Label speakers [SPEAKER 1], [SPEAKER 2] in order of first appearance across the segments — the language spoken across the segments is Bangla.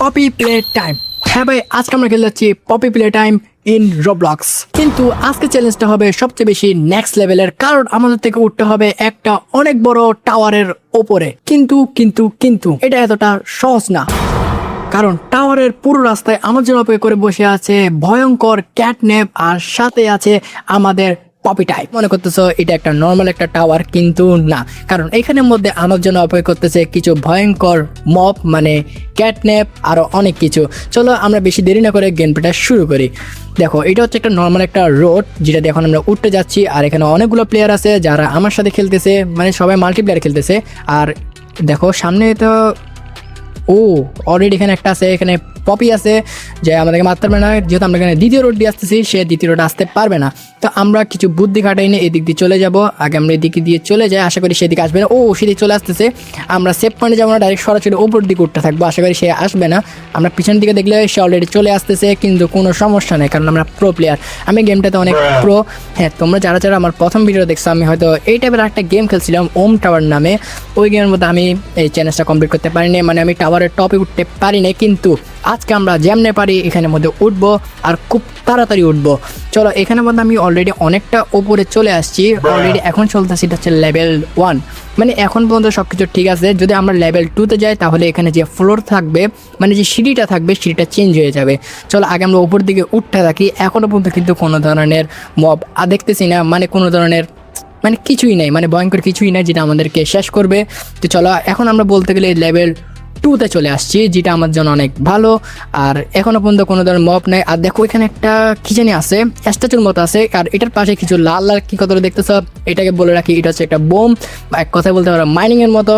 [SPEAKER 1] Poppy play time. হ্যাঁ ভাই, আজকে আমরা খেলে যাচ্ছি পপি প্লে টাইম ইন রবলক্স। কিন্তু আজকে চ্যালেঞ্জটা হবে সবচেয়ে বেশি নেক্সট লেভেলের, কারণ আমাদের থেকে উঠতে হবে একটা অনেক বড় টাওয়ারের ওপরে। কিন্তু কিন্তু কিন্তু এটা এতটা সহজ না, কারণ টাওয়ারের পুরো রাস্তায় আমার জন্য অপেক্ষা করে বসে আছে ভয়ঙ্কর ক্যাটনেপ, আর সাথে আছে আমাদের পপি টাইম। মনে করতেছো এটা একটা নর্মাল একটা টাওয়ার, কিন্তু না, কারণ এখানের মধ্যে আমার জন্য অপেক্ষা করতেছে কিছু ভয়ঙ্কর মব, মানে ক্যাটনেপ, আরো অনেক কিছু। চলো আমরা বেশি দেরি না করে গেম প্লেটা শুরু করি। দেখো, এটা হচ্ছে একটা নর্মাল একটা রোড, যেটা দিয়ে এখন আমরা উঠতে যাচ্ছি। আর এখানে অনেকগুলো প্লেয়ার আছে যারা আমার সাথে খেলতেছে, মানে সবাই মাল্টিপ্লেয়ার খেলতেছে। আর দেখো সামনে তো অলরেডি এখানে একটা আছে, এখানে পপি আছে যে আমাদেরকে মারতে পারবে না, যেহেতু আমরা এখানে দ্বিতীয় রোড দিয়ে আসতেছি, সে দ্বিতীয় রোড আসতে পারবে না। তো আমরা কিছু বুদ্ধি খাটাই নিয়ে এদিক দিয়ে চলে যাব। আগে আমরা এদিকে দিয়ে চলে যাই, আশা করি সেদিকে আসবে না। সেদিকে চলে আসতেছে। আমরা সেফ পয়েন্টে যাবো না, ডাইরেক্ট সরাসরি ওপর দিকে উঠতে থাকবো, আশা করি সে আসবে না। আমরা পিছন দিকে দেখলে সে অলরেডি চলে আসতেছে, কিন্তু কোনো সমস্যা নেই, কারণ আমরা প্রো প্লেয়ার। আমি গেমটাতে অনেক প্রো। হ্যাঁ, তোমরা যারা যারা আমার প্রথম ভিডিও দেখছো, আমি হয়তো এই টাইপের একটা গেম খেলছিলাম ওম টাওয়ার নামে। ওই গেমের মধ্যে আমি এই চ্যালেঞ্জটা কমপ্লিট করতে পারিনি, মানে আমি টাওয়ারের টপে উঠতে পারিনি। কিন্তু আজকে আমরা যেমনে পারি এখানের মধ্যে উঠবো, আর খুব তাড়াতাড়ি উঠবো। চলো, এখানের মধ্যে আমি অলরেডি অনেকটা ওপরে চলে আসছি। অলরেডি এখন চলতেছি এটা হচ্ছে লেভেল 1, মানে এখন পর্যন্ত সব কিছু ঠিক আছে। যদি আমরা লেভেল 2তে যাই, তাহলে এখানে যে ফ্লোর থাকবে, মানে যে সিঁড়িটা থাকবে, সিঁড়িটা চেঞ্জ হয়ে যাবে। চলো আগে আমরা উপর দিকে উঠতে থাকি। এখনও পর্যন্ত কিন্তু কোনো ধরনের মব দেখতেছি না, মানে কোনো ধরনের মানে কিছুই নেই, মানে ভয়ঙ্কর কিছুই নেই যেটা আমাদেরকে শেষ করবে। তো চলো এখন আমরা বলতে গেলে লেভেল 2তে চলে আসছি, যেটা আমার জন্য অনেক ভালো। আর এখনো পর্যন্ত কোনো ধরনের মব নেই। আর দেখো এখানে একটা কি জানি আছে, স্ট্যাচুর মতো আছে, আর এটার পাশে কিছু লাল লাল কি কতটা দেখতেছ, এটাকে বলে রাখি এটা হচ্ছে একটা বোম, বা এক কথায় বলতে পারো মাইনিং এর মতো।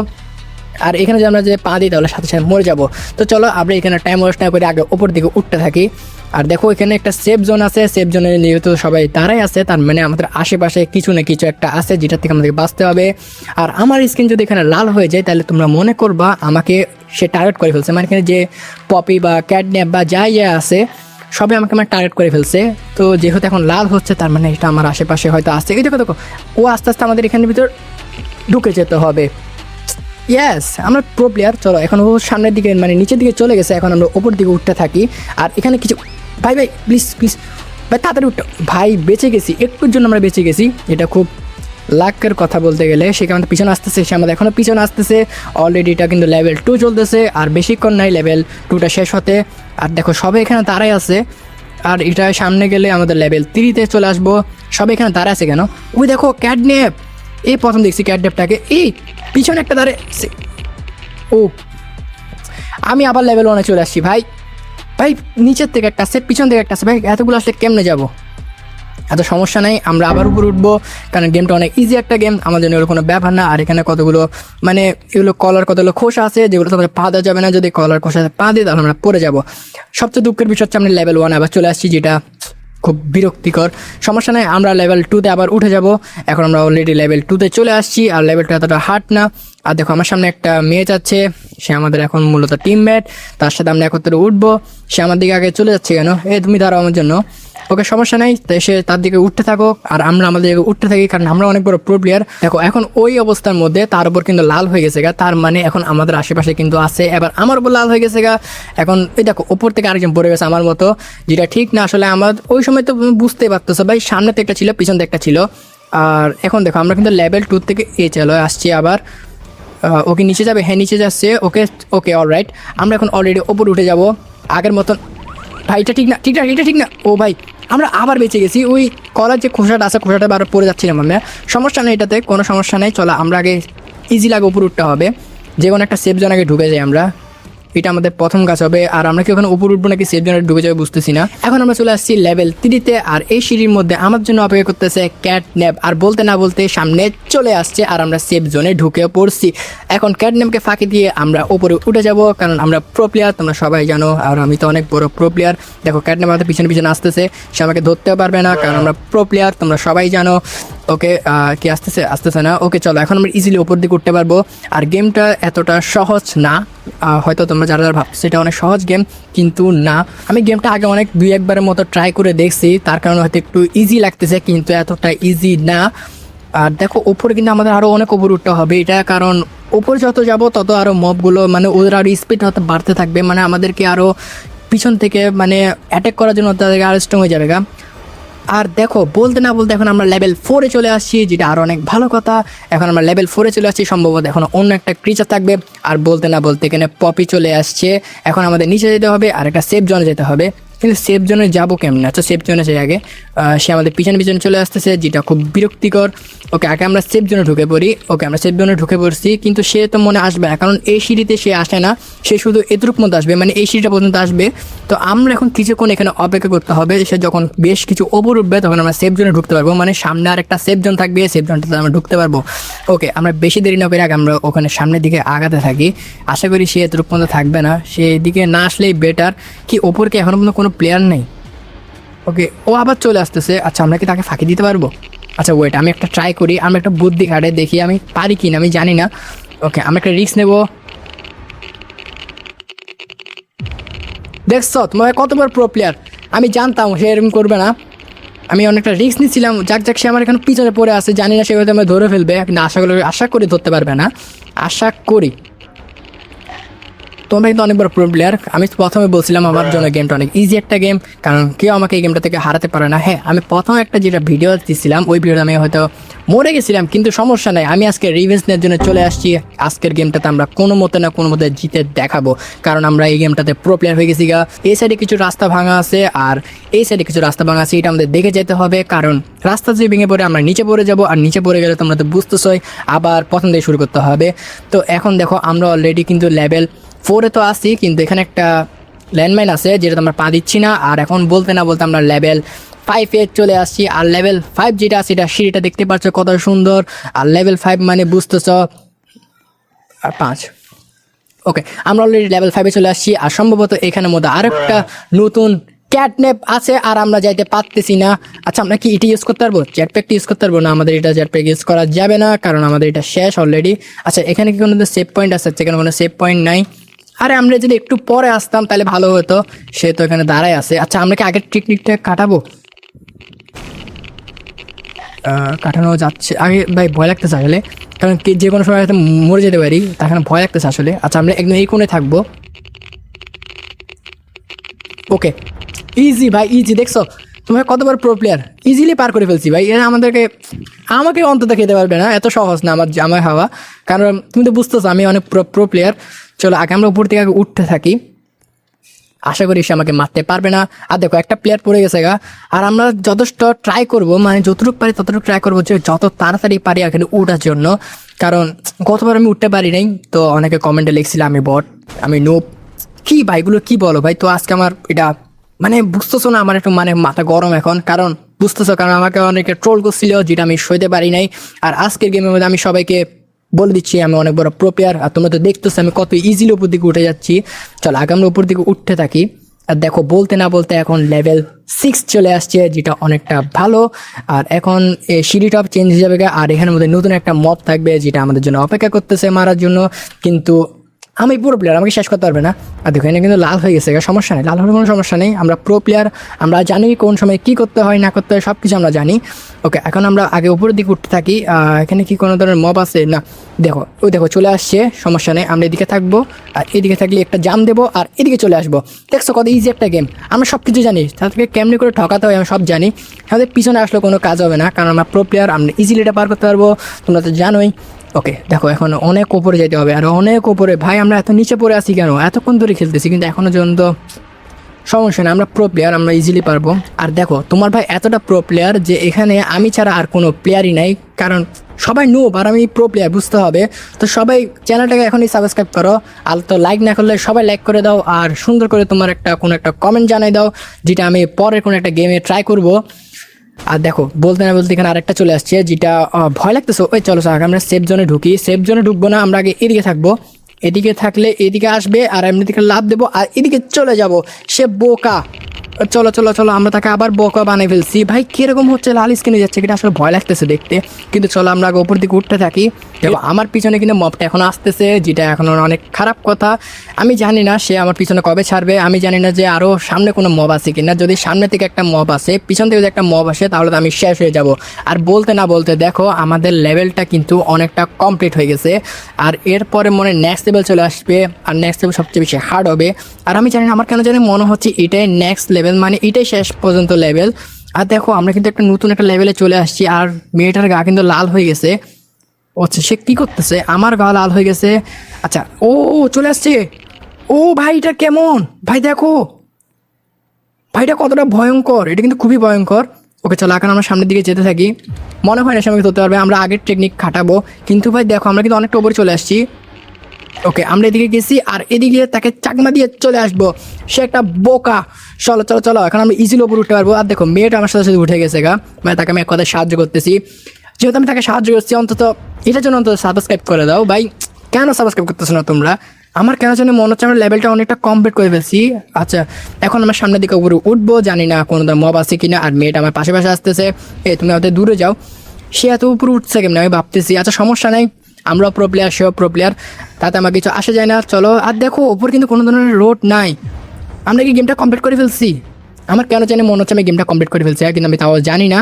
[SPEAKER 1] আর এখানে যে আমরা যে পা দিই তাহলে সাথে সাথে মরে যাবো। তো চলো আমরা এখানে টাইম ওয়েস্ট না করে আগে ওপর দিকে উঠতে থাকি। আর দেখো এখানে একটা সেফ জোন আছে, সেফ জোনে যেহেতু সবাই দাঁড়াই আছে, তার মানে আমাদের আশেপাশে কিছু না কিছু একটা আছে যেটা থেকে আমাদেরকে বাঁচতে হবে। আর আমার স্ক্রিন যদি এখানে লাল হয়ে যায়, তাহলে তোমরা মনে করবা আমাকে সে টার্গেট করে ফেলছে, মানে এখানে যে পপি বা ক্যাটনেপ বা যাই আছে সবাই আমাকে মানে টার্গেট করে ফেলছে। তো যেহেতু এখন লাল হচ্ছে, তার মানে এটা আমার আশেপাশে হয়তো আসছে। এই দেখো দেখো, ও আস্তে আস্তে আমাদের এখানের ভিতর ঢুকে যেতে হবে। ইয়েস, আমরা প্রো প্লেয়ার। চলো এখন ও সামনের দিকে মানে নিচের দিকে চলে গেছে, এখন আমরা ওপর দিকে উঠতে থাকি। আর এখানে কিছু ভাই ভাই প্লিজ প্লিজ ভাই তাড়াতাড়ি উঠতে ভাই, বেঁচে গেছি, একটুর জন্য আমরা বেঁচে গেছি। এটা খুব লাকের কথা বলতে গেলে। সে আমাদের পিছনে আসতেছে, সে আমাদের এখনও পিছনে আসতেছে। অলরেডি এটা কিন্তু লেভেল 2 চলতেছে, আর বেশিক্ষণ নাই লেভেল 2টা শেষ হতে। আর দেখো সবাই এখানে দাঁড়াই আছে, আর এটা সামনে গেলে আমাদের লেভেল 3তে চলে আসবো। সবাই এখানে দাঁড়ায় আছে কেন? ওই দেখো ক্যাটনেপ, এই প্রথম দেখছি ক্যাটনেপটাকে। এই পিছনে একটা দাঁড়ে, আমি আবার লেভেল 1-এ চলে আসছি। ভাই ভাই নিচের থেকে একটা আসছে, পিছন থেকে একটা আসছে, ভাই এতগুলো আসলে কেমনে যাবো? এত সমস্যা নেই, আমরা আবার উপরে উঠবো, কারণ গেমটা অনেক ইজি একটা গেম, আমার জন্য এগুলো কোনো ব্যাপার না। আর এখানে কতগুলো মানে এগুলো কলার কতগুলো খোসা আছে, যেগুলো তোমাদের পা দেওয়া যাবে না। যদি কলার খোসা পা দিই তাহলে আমরা পড়ে যাবো। সবচেয়ে দুঃখের বিষয় হচ্ছে আমরা লেভেল 1 আবার চলে আসছি, যেটা খুব বিরক্তিকর। সমস্যা নেই, আমরা লেভেল 2তে আবার উঠে যাব। এখন আমরা অলরেডি লেভেল 2তে চলে আসছি, আর লেভেলটা এতটা হার্ড না। আর দেখো আমার সামনে একটা মেয়ে যাচ্ছে, সে আমাদের এখন মূলত টিমমেট, তার সাথে আমরা একত্রে উঠবো। সে আমার দিকে আগে চলে যাচ্ছে কেন? তুমি দাঁড়াও আমার জন্য। ওকে সমস্যা নেই, তো সে তার দিকে উঠতে থাকো, আর আমরা আমাদের দিকে উঠতে থাকি, কারণ আমরা অনেক বড় প্রো প্লেয়ার। দেখো এখন ওই অবস্থার মধ্যে তার উপর কিন্তু লাল হয়ে গেছে গা, তার মানে এখন আমাদের আশেপাশে কিন্তু আছে। এবার আমার উপর লাল হয়ে গেছে গা। এখন এই দেখো ওপর থেকে আরেকজন পড়ে গেছে আমার মতো, যেটা ঠিক না আসলে। আমার ওই সময় তো বুঝতেই পারতেছো ভাই, সামনে তো একটা ছিল, পিছন থেকে একটা ছিল। আর এখন দেখো আমরা কিন্তু লেভেল 2 থেকে চলে আসছি আবার। ওকে নিচে যাবে, হ্যাঁ নিচে যাচ্ছে। ওকে ওকে অলরাইট, আমরা এখন অলরেডি ওপর উঠে যাব আগের মতন। ভাই এটা ঠিক না, ঠিক না, এটা ঠিক না। ভাই আমরা আবার বেঁচে গেছি। ওই কলার যে খোসাটা আছে, খোসাটা আবার পড়ে যাচ্ছিলাম আমরা। সমস্যা নেই, এটাতে কোনো সমস্যা নেই। চলো আমরা আগে ইজি লাগে উপর উঠতে হবে, যে কোনো একটা সেফ জোন আগে ঢুকে যাই আমরা। এটা আমাদের প্রথম কাজ হবে। আর আমরা কি ওখানে উপর উঠবো নাকি সেফ জোনে ঢুকে যাবে বুঝতেছি না। এখন আমরা চলে আসছি লেভেল 3তে, আর এই সিঁড়ির মধ্যে আমার জন্য অপেক্ষা করতেছে ক্যাটনেপ। আর বলতে না বলতে সামনে চলে আসছে, আর আমরা সেফ জোনে ঢুকে পড়ছি। এখন ক্যাটনেপকে ফাঁকি দিয়ে আমরা উপরে উঠে যাব, কারণ আমরা প্রো প্লেয়ার, তোমরা সবাই জানো। আর আমি তো অনেক বড় প্রো প্লেয়ার। দেখো ক্যাটনেপ আমাদের পিছনে পিছনে আসতেছে, সে আমাকে ধরতেও পারবে না, কারণ আমরা প্রো প্লেয়ার, তোমরা সবাই জানো। ওকে কি আসতেছে না। ওকে চলো এখন আমরা ইজিলি উপর দিকে উঠতে পারবো। আর গেমটা এতটা সহজ না, হয়তো তোমরা যারা যারা ভাবছো এটা অনেক সহজ গেম, কিন্তু না। আমি গেমটা আগে অনেক 2-1বারের মতো ট্রাই করে দেখছি, তার কারণে হয়তো একটু ইজি লাগতেছে, কিন্তু এতটা ইজি না। আর দেখো উপরে কিন্তু আমাদের আরও অনেক উপরে উঠতে হবে, এটা কারণ উপরে যত যাব তত আরও মবগুলো মানে ওদের আরও স্পিড হতে বাড়তে থাকবে, মানে আমাদেরকে আরও পিছন থেকে মানে অ্যাটাক করার জন্য তাদেরকে আরও স্ট্রং হয়ে যাবে গা। আর দেখো বলতে না বলতে এখন আমরা লেভেল 4-এ চলে আসছি, যেটা আরও অনেক ভালো কথা। এখন আমরা লেভেল 4-এ চলে আসছি, সম্ভবত এখন অন্য একটা ক্রিচার থাকবে। আর বলতে না বলতে এখানে পপি চলে আসছে। এখন আমাদের নিচে যেতে হবে আর একটা সেফ জোনে যেতে হবে, কিন্তু সেফ জোনে যাবো কেমনে? আচ্ছা সেফ জোনে যাই আগে। সে আমাদের পিছনে পিছনে চলে আসতেছে, যেটা খুব বিরক্তিকর। ওকে আগে আমরা সেফ জোনে ঢুকে পড়ি। ওকে আমরা সেফ জোনে ঢুকে পড়ছি, কিন্তু সে তো মনে আসবে না, কারণ এই সিঁড়িতে সে আসে না, সে শুধু এতটুক মতো আসবে, মানে এই সিঁড়িটা পর্যন্ত আসবে। তো আমরা এখন কিছুক্ষণ এখানে অপেক্ষা করতে হবে, সে যখন বেশ কিছু ওপর উঠবে তখন আমরা সেফ জোনে ঢুকতে পারবো, মানে সামনে আর একটা সেফ জোন থাকবে, সেফ জোনটাতে আমরা ঢুকতে পারবো। ওকে আমরা বেশি দেরি না করে আগে আমরা ওখানে সামনের দিকে আগাতে থাকি। আশা করি সে এতটুক পর্যন্ত থাকবে না, সে এদিকে না আসলেই বেটার। কি ওপর কি এখনও পর্যন্ত কোনো প্লেয়ার নেই? ওকে ও আবার চলে আসতেছে। আচ্ছা আমরা কি তাকে ফাঁকি দিতে পারবো? আচ্ছা ওয়েট, আমি একটা ট্রাই করি, আমি একটা বুদ্ধি খাটে দেখি আমি পারি কি না, আমি জানি না। ওকে আমি একটা রিস্ক নেব। দেখছো তোমার কত বড় প্রো প্লেয়ার, আমি জানতাম সে এরকম করবে না, আমি অনেকটা রিস্ক নিচ্ছিলাম। যাক যাক সে আমার এখানে পিছনে পড়ে আছে, জানি না সে হয়তো আমার ধরে ফেলবে, কিন্তু আশা করি ধরতে পারবে না, আশা করি। তোমরা কিন্তু অনেক বড় প্রো প্লেয়ার। আমি প্রথমে বলছিলাম আমার জন্য গেমটা অনেক ইজি একটা গেম, কারণ কেউ আমাকে এই গেমটা থেকে হারাতে পারে না। হ্যাঁ আমি প্রথম একটা যেটা ভিডিও দিচ্ছিলাম ওই ভিডিওতে আমি হয়তো মরে গেছিলাম, কিন্তু সমস্যা নাই, আমি আজকে রিভেঞ্জ নেওয়ার জন্য চলে আসছি। আজকের গেমটাতে আমরা কোনো মতে জিতে দেখাবো, কারণ আমরা এই গেমটাতে প্রো প্লেয়ার হয়ে গেছি গা। এই সাইডে কিছু রাস্তা ভাঙা আছে আর এই সাইডে কিছু রাস্তা ভাঙা আছে, এটা আমাদের দেখে যেতে হবে, কারণ রাস্তা যে ভেঙে পড়ে আমরা নিচে পড়ে যাব, আর নিচে পড়ে গেলে তোমরা তো বুঝতেছই, আবার প্রথম থেকে শুরু করতে হবে। তো এখন দেখো আমরা অলরেডি কিন্তু লেভেল 4-এ তো আসি, কিন্তু এখানে একটা ল্যান্ডমাইন আছে যেটা আমরা পা দিচ্ছি না। আর এখন বলতে না বলতে আমরা লেভেল 5-এ চলে আসছি, আর লেভেল 5 যেটা আছে এটা সিঁড়িটা দেখতে পাচ্ছ কত সুন্দর, আর লেভেল 5 মানে বুঝতেছ। আর 5 ওকে আমরা অলরেডি লেভেল 5-এ চলে আসছি, আর সম্ভবত এখানের মধ্যে আরেকটা নতুন ক্যাটনেপ আছে আর আমরা যাইতে পারতেছি না। আচ্ছা আমরা কি এটা ইউজ করতে পারবো? জেটপ্যাকটা ইউজ করতে পারবো না, আমাদের এটা জেটপ্যাক ইউজ করা যাবে না, কারণ আমাদের এটা শেষ অলরেডি। আচ্ছা এখানে কি কোনো সেভ পয়েন্ট আছে? এখানে কোনো সেভ পয়েন্ট নাই। আরে আমরা যদি একটু পরে আসতাম তাহলে ভালো হতো, সে তো এখানে দাঁড়ায় আছে। আচ্ছা আমরা কি আগের টেকনিকটা কাটাবো? কাটানো যাচ্ছে আগে ভাই, ভয় লাগতেছে আসলে, কারণ যে কোনো সময় হয়তো মরে যেতে পারি, তার ভয় লাগতেছে আসলে। আচ্ছা আমরা একদম এই কোণে থাকবো। ওকে ইজি ভাই ইজি, দেখছো তোমার কতবার প্রো প্লেয়ার, ইজিলি পার করে ফেলছি ভাই। এরা আমাকে অন্তত খেতে পারবে না, এত সহজ না আমার হাওয়া, কারণ তুমি তো বুঝতেছো আমি অনেক প্রো প্লেয়ার। চলো আগে আমরা উপর থেকে আগে উঠতে থাকি, আশা করি সে আমাকে মারতে পারবে না। আর দেখো একটা প্লেয়ার পড়ে গেছে গা, আর আমরা যথেষ্ট ট্রাই করব, মানে যতটুকু পারি ততটুকু ট্রাই করবো যে যত তাড়াতাড়ি পারি এখানে উঠার জন্য, কারণ গতবার আমি উঠতে পারি নাই। তো অনেকে কমেন্টে লিখছিলাম আমি বট, আমি নুব, কি ভাইগুলো কি বলো ভাই। তো আজকে আমার এটা মানে বুঝতেছো না, আমার একটু মানে মাথা গরম এখন, কারণ বুঝতেছো কারণ আমাকে অনেকে ট্রোল করছিল, যেটা আমি সইতে পারি নাই। আর আজকের গেমের মধ্যে আমি সবাইকে বলে দিচ্ছি আমি অনেক বড় প্রো প্লেয়ার, আর তোমরা তো দেখতেছো আমি কত ইজিলি উপর দিকে উঠে যাচ্ছি। চলো আগে আমরা উপর দিকে উঠতে থাকি। আর দেখো বলতে না বলতে এখন লেভেল 6 চলে আসছে, যেটা অনেকটা ভালো। আর এখন সিঁড়িটা চেঞ্জ হয়ে যাবে, আর এখানের মধ্যে নতুন একটা মব থাকবে যেটা আমাদের জন্য অপেক্ষা করতেছে মারার জন্য, কিন্তু আমি পুরো প্লেয়ার, আমাকে শেষ করতে পারবে না। আর দেখো এখানে কিন্তু লাল হয়ে গেছে, সমস্যা নেই, লাল হলে কোনো সমস্যা নেই, আমরা প্রো প্লেয়ার, আমরা জানি কোন সময় কী করতে হয় না করতে হয়, সব কিছু আমরা জানি। ওকে এখন আমরা আগে উপরের দিকে উঠতে থাকি। এখানে কি কোনো ধরনের মব আছে না? দেখো ওই দেখো চলে আসছে, সমস্যা নেই, আমরা এদিকে থাকবো, আর এদিকে থাকলে একটা জাম দেবো আর এদিকে চলে আসবো। দেখছো কত ইজি একটা গেম, আমরা সব কিছু জানি, তাদেরকে কেমনি করে ঠকাতে হয় আমি সব জানি। আমাদের পিছনে আসলে কোনো কাজ হবে না, কারণ আমরা প্রো প্লেয়ার, আমরা ইজিলি এটা পার করতে পারবো, তোমরা তো জানোই। ওকে দেখো এখন অনেক ওপরে যেতে হবে, আর অনেক ওপরে ভাই, আমরা এত নিচে পড়ে আছি কেন? এতক্ষণ ধরে খেলতেছি কিন্তু এখনো পর্যন্ত সমস্যা নেই, আমরা প্রো প্লেয়ার, আমরা ইজিলি পারবো। আর দেখো তোমার ভাই এতটা প্রো প্লেয়ার যে এখানে আমি ছাড়া আর কোনো প্লেয়ারই নাই, কারণ সবাই নো, আর আমি প্রো প্লেয়ার বুঝতে হবে। তো সবাই চ্যানেলটাকে এখনই সাবস্ক্রাইব করো, আর তো লাইক না করলে সবাই লাইক করে দাও, আর সুন্দর করে তোমার কোনো একটা কমেন্ট জানাই দাও, যেটা আমি পরের কোনো একটা গেমে ট্রাই করবো। আর দেখো বলতে না বলতে এখানে আরেকটা চলে আসছে, যেটা ভয় লাগতেছে। ওই চলো আগে আমরা সেফ জোনে ঢুকি, সেফ জোনে ঢুকবো না, আমরা আগে এদিকে থাকবো, এদিকে থাকলে এদিকে আসবে আর এমনি দিকে লাভ দেবো আর এদিকে চলে যাব, সে বোকা। চলো চলো চলো আমরা তাকে আবার বোকা বানিয়ে ফেলছি ভাই, কিরকম হচ্ছে লাল স্ক্রিনে যাচ্ছে, এটা আসলে ভয় লাগতেছে দেখতে। কিন্তু চলো আমরা আগে উপর দিকে উঠতে থাকি। দেখো আমার পিছনে কিন্তু মবটা এখন আসতেছে, যেটা এখন অনেক খারাপ কথা। আমি জানি না সে আমার পিছনে কবে ছাড়বে, আমি জানি না যে আরও সামনে কোনো মব আছে কিনা। যদি সামনে থেকে একটা মব আসে, পিছন থেকে যদি একটা মব আসে, তাহলে তো আমি শেষ হয়ে যাব। আর বলতে না বলতে দেখো আমাদের লেভেলটা কিন্তু অনেকটা কমপ্লিট হয়ে গেছে। আর এরপরে মনে নেক্সট লেভেল চলে আসবে, আর নেক্সট লেভেল সবচেয়ে বেশি হার্ড হবে। আর আমি জানি না, আমার কেন জানি মনে হচ্ছে এটাই নেক্সট লেভেল, মানে এটাই শেষ পর্যন্ত লেভেল। আর দেখো আমরা কিন্তু একটা নতুন একটা লেভেলে চলে আসছি, আর মেয়েটার গা কিন্তু লাল হয়ে গেছে। আচ্ছা সে কী করতেছে, আমার গা লাল হয়ে গেছে। আচ্ছা ও চলে আসছে। ও ভাইটা কেমন, ভাই দেখো ভাইটা কতটা ভয়ঙ্কর, এটা কিন্তু খুবই ভয়ঙ্কর। ওকে চলো এখন আমরা সামনের দিকে যেতে থাকি। মনে হয় না সে আমাকে ধরতে পারবে, আমরা আগের টেকনিক খাটাবো। কিন্তু ভাই দেখো আমরা কিন্তু অনেকটা উপরে চলে আসছি। ওকে আমরা এদিকে গেছি, আর এদিকে তাকে চাকমা দিয়ে চলে আসবো। সে একটা বোকা। চলো চলো চলো, এখন আমরা ইজিলি উপরে উঠতে পারবো। আর দেখো মেয়েটা আমার সাথে সাথে উঠে গেছে গা, মানে তাকে আমি এক কথায় সাহায্য করতেছি। যেহেতু আমি তাকে সাহায্য করছি, অন্তত এটার জন্য অন্তত সাবস্ক্রাইব করে দাও ভাই। কেন সাবস্ক্রাইব করতেছো না তোমরা? আমার কেন জানি মনে হচ্ছে আমরা লেভেলটা অনেকটা কমপ্লিট করে ফেলছি। আচ্ছা এখন আমার সামনের দিকে উপরে উঠবো, জানি না কোনো মব আছে কিনা। আর মেয়েটা আমার পাশে পাশে আসতেছে। তুমি আমাদের দূরে যাও। সে এত উপরে উঠছে কেমন আমি ভাবতেছি। আচ্ছা সমস্যা নাই, আমরা প্রো প্লেয়ার, সেও প্রো প্লেয়ার, তাতে আমার কিছু আসে যায় না। চলো। আর দেখো ওপর কিন্তু কোনো ধরনের রোড নাই। আমরা কি গেমটা কমপ্লিট করে ফেলছি? আমার কেন জানি মনে হচ্ছে আমি গেমটা কমপ্লিট করে ফেলছি, কিন্তু আমি তাও জানি না।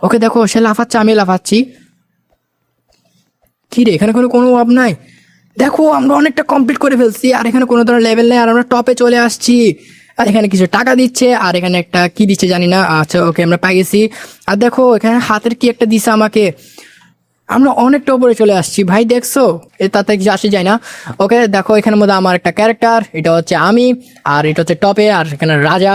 [SPEAKER 1] ওকে দেখো সে লাফাচ্ছে, আমি লাফাচ্ছি। কী রে, এখানে কোনো অভাব নাই। দেখো আমরা অনেকটা কমপ্লিট করে ফেলছি, আর এখানে কোনো ধরনের লেভেল নেই, আর আমরা টপে চলে আসছি। আর এখানে কিছু টাকা দিচ্ছে, আর এখানে একটা কি দিচ্ছে জানি না। আচ্ছা ওকে আমরা পাই গেছি। আর দেখো এখানে হাতের কি একটা দিছে আমাকে। আমরা অনেকটা উপরে চলে আসছি ভাই, দেখছো? তাতে কিছু আসে যায় না। ওকে দেখো এখানের মধ্যে আমার একটা ক্যারেক্টার, এটা হচ্ছে আমি, আর এটা হচ্ছে টপে, আর এখানে রাজা।